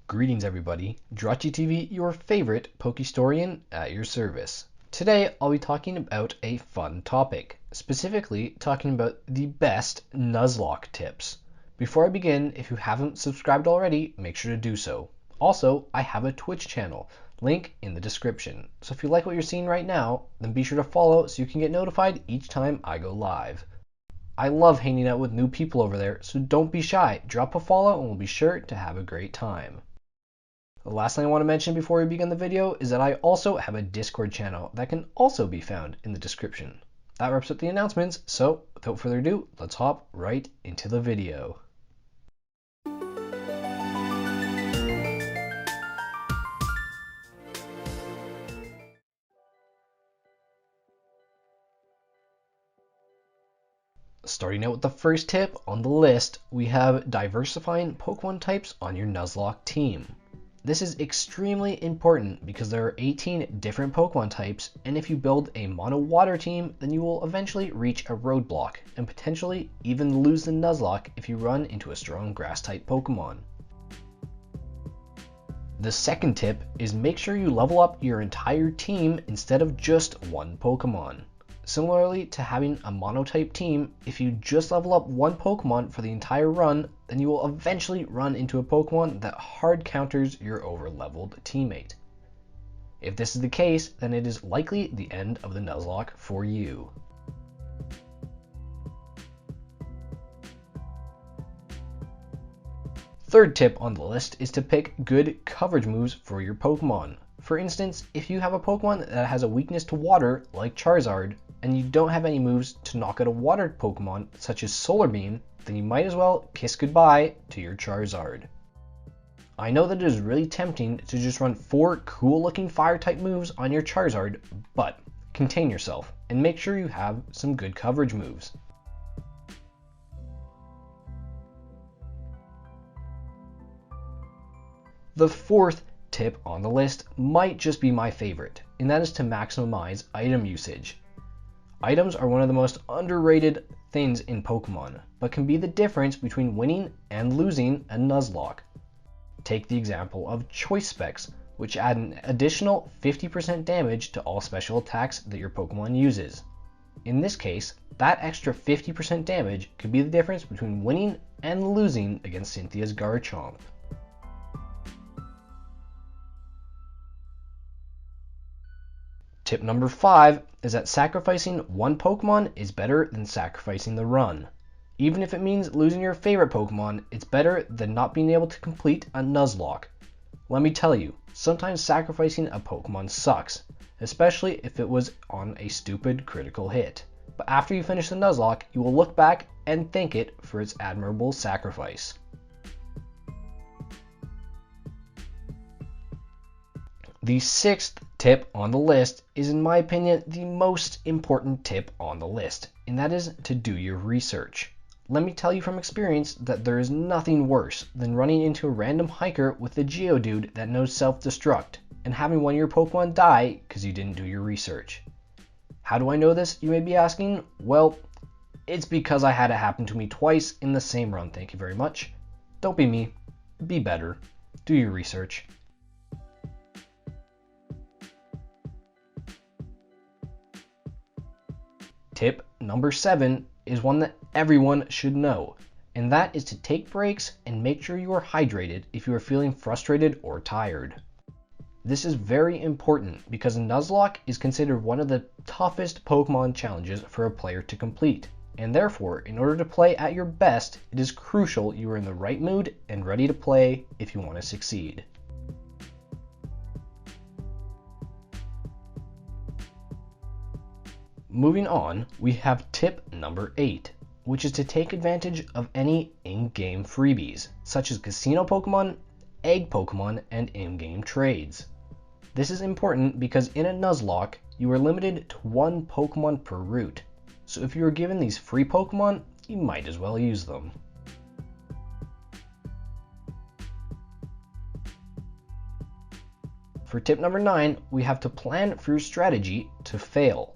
Greetings everybody, JirachiTV, your favorite Pokehistorian at your service. Today I'll be talking about a fun topic, specifically talking about the best Nuzlocke tips. Before I begin, if you haven't subscribed already, make sure to do so. Also, I have a Twitch channel, link in the description. So if you like what you're seeing right now, then be sure to follow so you can get notified each time I go live. I love hanging out with new people over there, so don't be shy. Drop a follow and we'll be sure to have a great time. The last thing I want to mention before we begin the video is that I also have a Discord channel that can also be found in the description. That wraps up the announcements, so without further ado, let's hop right into the video. Starting out with the first tip on the list, we have diversifying Pokemon types on your Nuzlocke team. This is extremely important because there are 18 different Pokemon types, and if you build a mono water team, then you will eventually reach a roadblock and potentially even lose the Nuzlocke if you run into a strong grass type Pokemon. The second tip is make sure you level up your entire team instead of just one Pokemon. Similarly to having a monotype team, if you just level up one Pokemon for the entire run, then you will eventually run into a Pokemon that hard counters your over-leveled teammate. If this is the case, then it is likely the end of the Nuzlocke for you. Third tip on the list is to pick good coverage moves for your Pokemon. For instance, if you have a Pokemon that has a weakness to water, like Charizard, and you don't have any moves to knock out a water Pokemon, such as Solar Beam, then you might as well kiss goodbye to your Charizard. I know that it is really tempting to just run 4 cool looking fire type moves on your Charizard, but contain yourself and make sure you have some good coverage moves. The fourth tip on the list might just be my favorite, and that is to maximize item usage. Items are one of the most underrated things in Pokemon, but can be the difference between winning and losing a Nuzlocke. Take the example of Choice Specs, which add an additional 50% damage to all special attacks that your Pokemon uses. In this case, that extra 50% damage could be the difference between winning and losing against Cynthia's Garchomp. Tip number 5 is that sacrificing one Pokemon is better than sacrificing the run. Even if it means losing your favorite Pokemon, it's better than not being able to complete a Nuzlocke. Let me tell you, sometimes sacrificing a Pokemon sucks, especially if it was on a stupid critical hit. But after you finish the Nuzlocke, you will look back and thank it for its admirable sacrifice. The sixth tip on the list is, in my opinion, the most important tip on the list, and that is to do your research. Let me tell you from experience that there is nothing worse than running into a random hiker with a Geodude that knows self-destruct, and having one of your Pokemon die because you didn't do your research. How do I know this, you may be asking? Well, it's because I had it happen to me twice in the same run, thank you very much. Don't be me, be better, do your research. Tip number 7 is one that everyone should know, and that is to take breaks and make sure you are hydrated if you are feeling frustrated or tired. This is very important because Nuzlocke is considered one of the toughest Pokemon challenges for a player to complete, and therefore, in order to play at your best, it is crucial you are in the right mood and ready to play if you want to succeed. Moving on, we have tip number 8, which is to take advantage of any in-game freebies, such as Casino Pokemon, Egg Pokemon, and in-game trades. This is important because in a Nuzlocke, you are limited to one Pokemon per route, so if you are given these free Pokemon, you might as well use them. For tip number 9, we have to plan for your strategy to fail.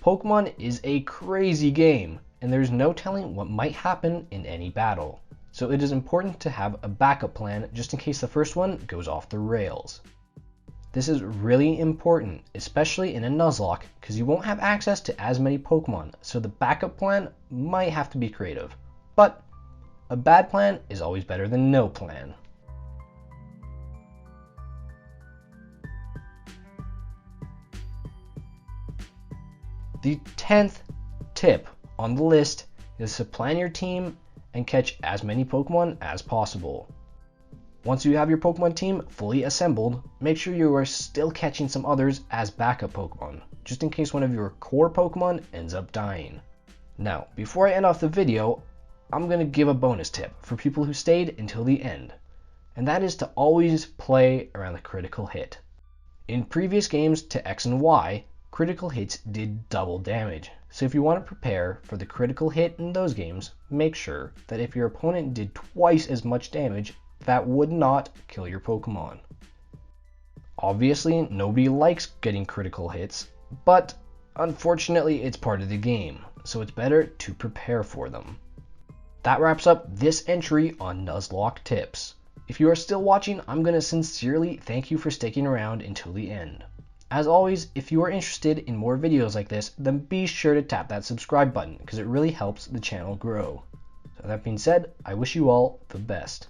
Pokemon is a crazy game, and there's no telling what might happen in any battle. So it is important to have a backup plan just in case the first one goes off the rails. This is really important, especially in a Nuzlocke, because you won't have access to as many Pokemon, so the backup plan might have to be creative. But a bad plan is always better than no plan. The 10th tip on the list is to plan your team and catch as many Pokemon as possible. Once you have your Pokemon team fully assembled, make sure you are still catching some others as backup Pokemon, just in case one of your core Pokemon ends up dying. Now, before I end off the video, I'm going to give a bonus tip for people who stayed until the end, and that is to always play around the critical hit. In previous games to X and Y, critical hits did double damage, so if you want to prepare for the critical hit in those games, make sure that if your opponent did twice as much damage, that would not kill your Pokemon. Obviously, nobody likes getting critical hits, but unfortunately it's part of the game, so it's better to prepare for them. That wraps up this entry on Nuzlocke tips. If you are still watching, I'm going to sincerely thank you for sticking around until the end. As always, if you are interested in more videos like this, then be sure to tap that subscribe button because it really helps the channel grow. So that being said, I wish you all the best.